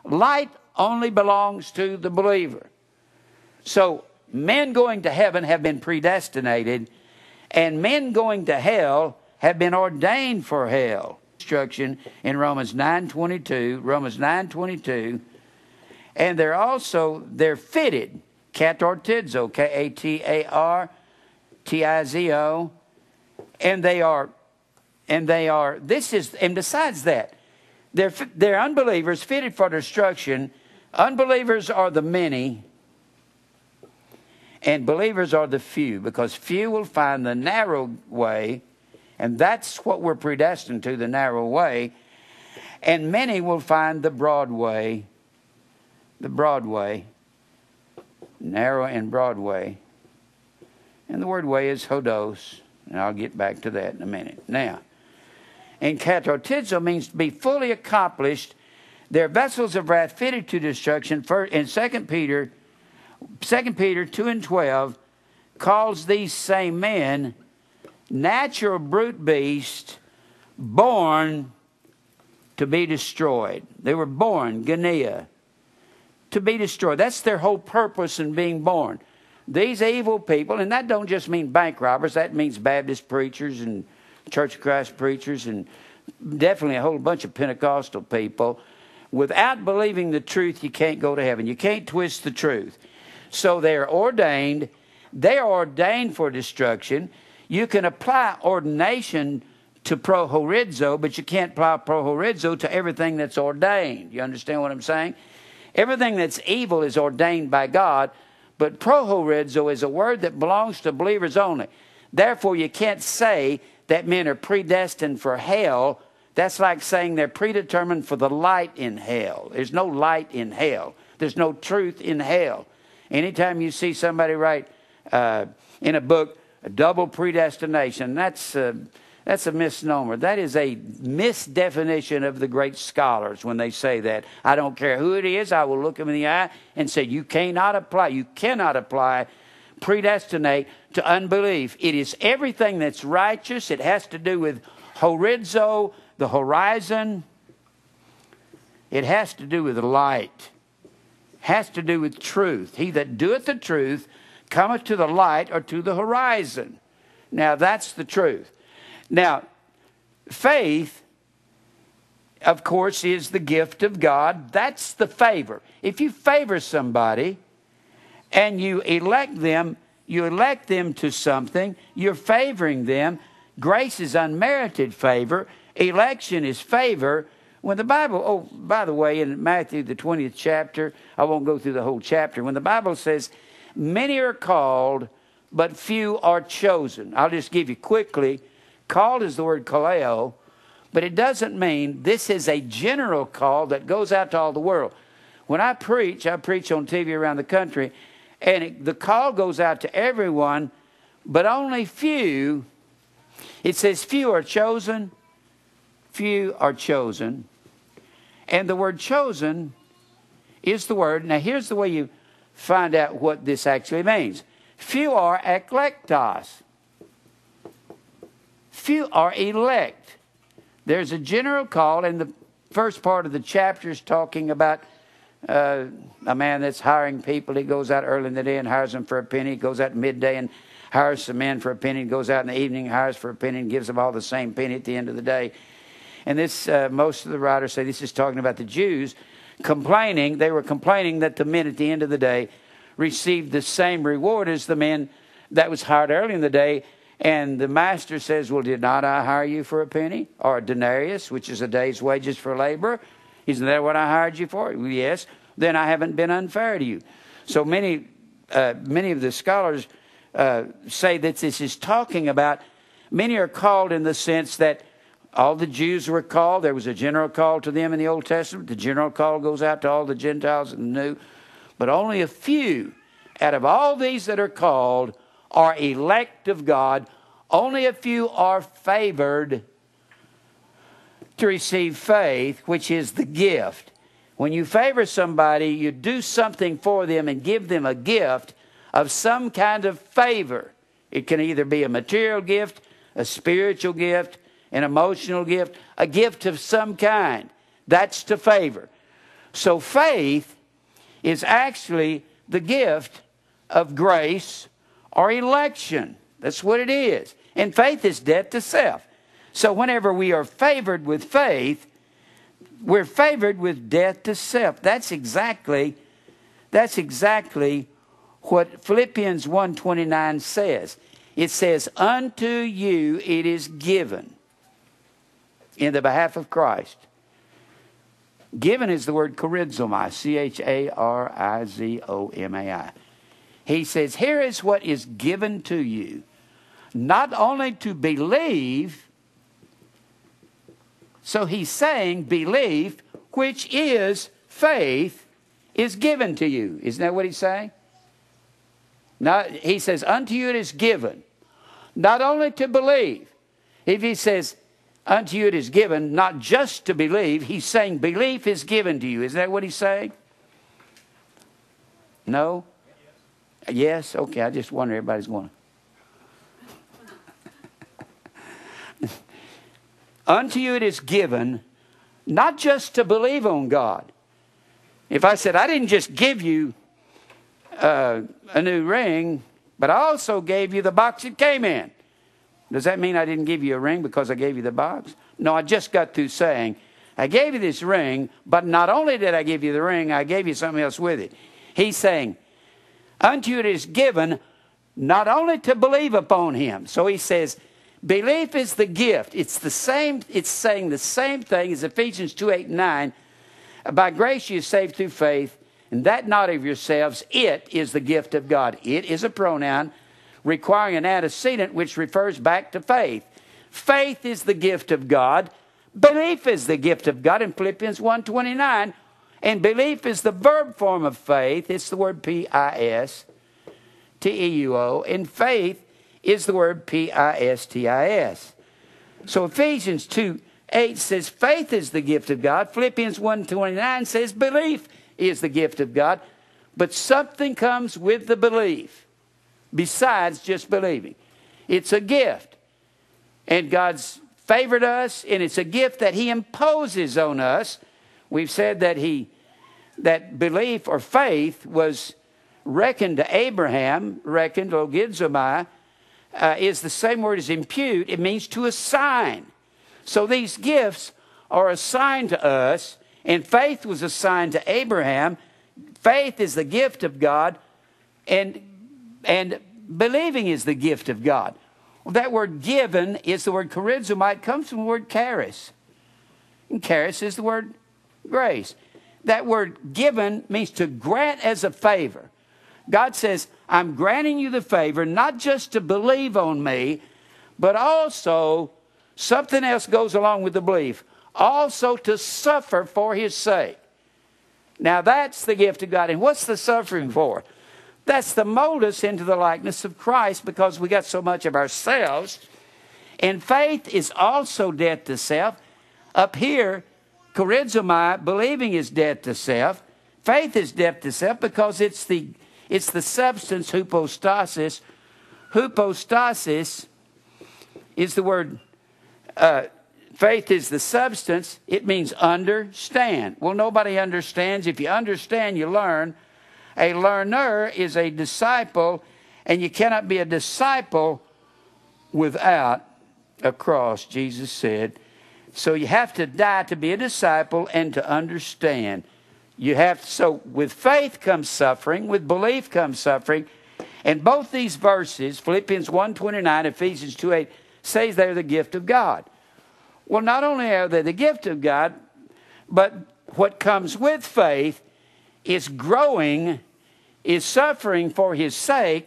Light only belongs to the believer. So men going to heaven have been predestinated, and men going to hell have been ordained for hell. Instruction in Romans 9:22, and they're fitted, Prt2of3, K-A-T-A-R-T-I-Z-O, and besides that, they're unbelievers fitted for destruction. Unbelievers are the many, and believers are the few, because few will find the narrow way, and that's what we're predestined to, the narrow way, and many will find the broad way, narrow and broad way. And the word way is hodos, and I'll get back to that in a minute. Now, and katartizo means to be fully accomplished. They're vessels of wrath fitted to destruction. In 2 Peter 2:12 calls these same men natural brute beasts born to be destroyed. They were born, Guile, to be destroyed. That's their whole purpose in being born. These evil people, and that don't just mean bank robbers, that means Baptist preachers and Church of Christ preachers and definitely a whole bunch of Pentecostal people. Without believing the truth, you can't go to heaven. You can't twist the truth. So they are ordained. They are ordained for destruction. You can apply ordination to prohorizo, but you can't apply prohorizo to everything that's ordained. You understand what I'm saying? Everything that's evil is ordained by God, but prohorizo is a word that belongs to believers only. Therefore, you can't say that men are predestined for hell. That's like saying they're predetermined for the light in hell. There's no light in hell. There's no truth in hell. Anytime you see somebody write in a book, a double predestination, that's a misnomer. That is a misdefinition of the great scholars when they say that. I don't care who it is, I will look them in the eye and say, you cannot apply predestinate to unbelief. It is everything that's righteous. It has to do with horizo, the horizon. It has to do with light. Has to do with truth. He that doeth the truth cometh to the light or to the horizon. Now that's the truth. Now, faith, of course, is the gift of God. That's the favor. If you favor somebody and you elect them to something, you're favoring them. Grace is unmerited favor. Election is favor. When the Bible, oh, by the way, in Matthew, the 20th chapter, I won't go through the whole chapter. When the Bible says, many are called, but few are chosen. I'll just give you quickly. Called is the word kaleo, but it doesn't mean this is a general call that goes out to all the world. When I preach on TV around the country, and the call goes out to everyone, but only few. It says few are chosen. Few are chosen. And the word chosen is the word. Now here's the way you find out what this actually means. Few are eklektos. Few are elect. There's a general call, and the first part of the chapter is talking about a man that's hiring people. He goes out early in the day and hires them for a penny. He goes out at midday and hires some men for a penny. He goes out in the evening, hires for a penny, and gives them all the same penny at the end of the day. And this, most of the writers say this is talking about the Jews complaining. They were complaining that the men at the end of the day received the same reward as the men that was hired early in the day. And the master says, well, did not I hire you for a penny? Or a denarius, which is a day's wages for labor? Isn't that what I hired you for? Well, yes. Then I haven't been unfair to you. So many of the scholars say that this is talking about, many are called in the sense that all the Jews were called. There was a general call to them in the Old Testament. The general call goes out to all the Gentiles in the New. But only a few out of all these that are called are elect of God. Only a few are favored to receive faith, which is the gift. When you favor somebody, you do something for them and give them a gift of some kind of favor. It can either be a material gift, a spiritual gift, an emotional gift, a gift of some kind. That's to favor. So faith is actually the gift of grace or election. That's what it is. And faith is death to self. So whenever we are favored with faith, we're favored with death to self. That's exactly what Philippians 1:29 says. It says, unto you it is given in the behalf of Christ. Given is the word charizomai, charizomai. He says, here is what is given to you, not only to believe. So he's saying belief, which is faith, is given to you. Isn't that what he's saying? Now, he says, unto you it is given, not only to believe. If he says, unto you it is given, not just to believe, he's saying belief is given to you. Isn't that what he's saying? No? Yes? Okay, I just wonder everybody's going. Unto you it is given, not just to believe on God. If I said, I didn't just give you a new ring, but I also gave you the box it came in. Does that mean I didn't give you a ring because I gave you the box? No, I just got through saying, I gave you this ring, but not only did I give you the ring, I gave you something else with it. He's saying, unto you it is given, not only to believe upon him. So he says, belief is the gift. It's the same. It's saying the same thing as Ephesians 2:8-9. By grace you are saved through faith, and that not of yourselves. It is the gift of God. It is a pronoun requiring an antecedent which refers back to faith. Faith is the gift of God. Belief is the gift of God in Philippians 1:29. And belief is the verb form of faith. It's the word P-I-S-T-E-U-O. And faith is the word P-I-S-T-I-S. So Ephesians 2:8 says faith is the gift of God. Philippians 1:29 says belief is the gift of God. But something comes with the belief besides just believing. It's a gift. And God's favored us, and it's a gift that he imposes on us. We've said that that belief or faith was reckoned to Abraham, reckoned, logizomai, is the same word as impute. It means to assign. So these gifts are assigned to us, and faith was assigned to Abraham. Faith is the gift of God, and believing is the gift of God. Well, that word given is the word charizomai. It comes from the word charis. And charis is the word grace. That word given means to grant as a favor. God says, I'm granting you the favor, not just to believe on me, but also something else goes along with the belief. Also to suffer for his sake. Now that's the gift of God. And what's the suffering for? That's to mold us into the likeness of Christ, because we got so much of ourselves. And faith is also death to self. Up here, charizomai, believing, is death to self. Faith is death to self because it's the substance, hypostasis. Hypostasis is the word, faith is the substance. It means understand. Well, nobody understands. If you understand, you learn. A learner is a disciple, and you cannot be a disciple without a cross, Jesus said. So you have to die to be a disciple and to understand. So with faith comes suffering, with belief comes suffering. And both these verses, Philippians 1:29, Ephesians 2:8, says they're the gift of God. Well, not only are they the gift of God, but what comes with faith is growing, is suffering for his sake,